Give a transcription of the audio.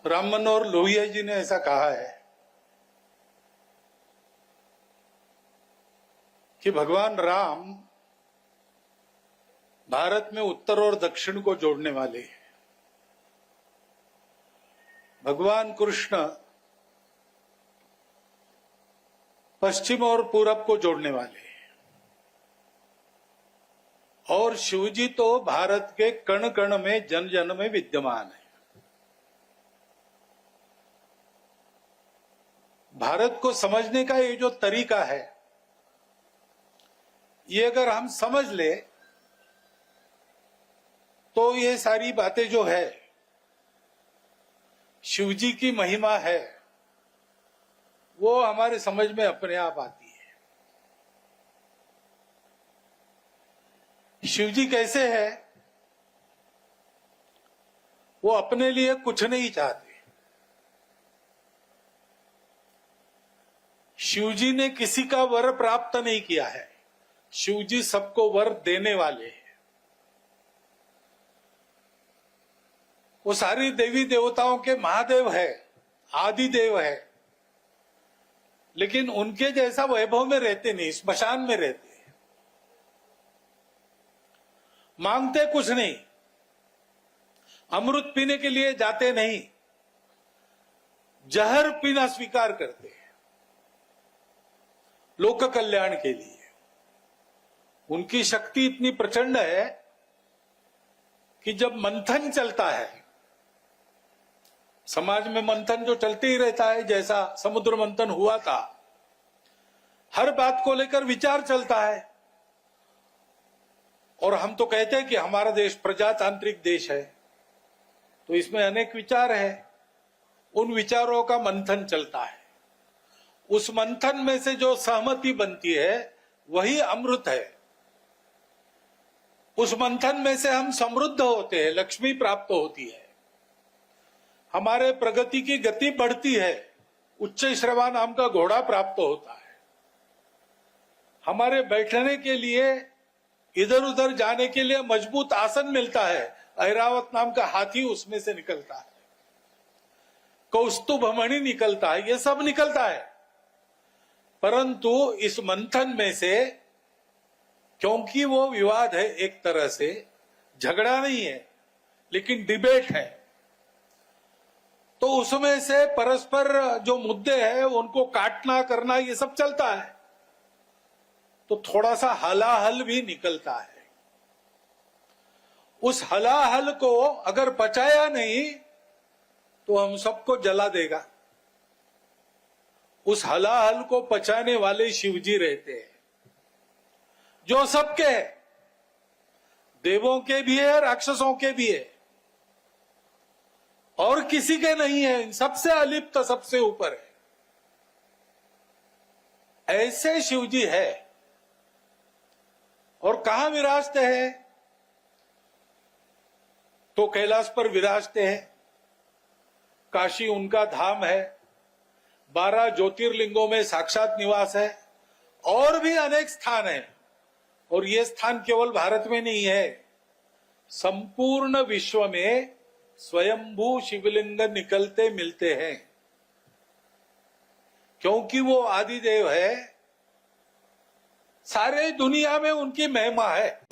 राम मनोहर लोहिया जी ने ऐसा कहा है कि भगवान राम भारत में उत्तर और दक्षिण को जोड़ने वाले हैं। भगवान कृष्ण पश्चिम और पूरब को जोड़ने वाले हैं और शिव जी तो भारत के कण कण में जन जन में विद्यमान है। भारत को समझने का ये जो तरीका है, ये अगर हम समझ ले तो ये सारी बातें जो है शिव जी की महिमा है वो हमारे समझ में अपने आप आती है। शिव जी कैसे है, वो अपने लिए कुछ नहीं चाहते। शिव जी ने किसी का वर प्राप्त नहीं किया है। शिव जी सबको वर देने वाले हैं। वो सारी देवी देवताओं के महादेव है, आदि देव है, लेकिन उनके जैसा वैभव में रहते नहीं, स्मशान में रहते हैं। मांगते कुछ नहीं, अमृत पीने के लिए जाते नहीं, जहर पीना स्वीकार करते हैं लोक कल्याण के लिए। उनकी शक्ति इतनी प्रचंड है कि जब मंथन चलता है, समाज में मंथन जो चलते ही रहता है, जैसा समुद्र मंथन हुआ था, हर बात को लेकर विचार चलता है। और हम तो कहते हैं कि हमारा देश प्रजातांत्रिक देश है, तो इसमें अनेक विचार है। उन विचारों का मंथन चलता है। उस मंथन में से जो सहमति बनती है वही अमृत है। उस मंथन में से हम समृद्ध होते हैं, लक्ष्मी प्राप्त होती है, हमारे प्रगति की गति बढ़ती है, उच्च श्रवा नाम का घोड़ा प्राप्त होता है, हमारे बैठने के लिए, इधर उधर जाने के लिए मजबूत आसन मिलता है, ऐरावत नाम का हाथी उसमें से निकलता है, कौस्तुभमणि निकलता है, ये सब निकलता है। परंतु इस मंथन में से, क्योंकि वो विवाद है, एक तरह से झगड़ा नहीं है लेकिन डिबेट है, तो उसमें से परस्पर जो मुद्दे हैं उनको काटना करना ये सब चलता है, तो थोड़ा सा हलाहल भी निकलता है। उस हलाहल को अगर पचाया नहीं तो हम सबको जला देगा। उस हलाहल को पचाने वाले शिवजी रहते हैं, जो सबके है, देवों के भी है, राक्षसों के भी है, और किसी के नहीं है, इन सबसे अलिप्त, सबसे ऊपर है। ऐसे शिवजी है। और कहां विराजते हैं? तो कैलाश पर विराजते हैं। काशी उनका धाम है, 12 ज्योतिर्लिंगों में साक्षात निवास है, और भी अनेक स्थान हैं। और ये स्थान केवल भारत में नहीं है, संपूर्ण विश्व में स्वयंभू शिवलिंग निकलते मिलते हैं, क्योंकि वो आदिदेव है। सारे दुनिया में उनकी महिमा है।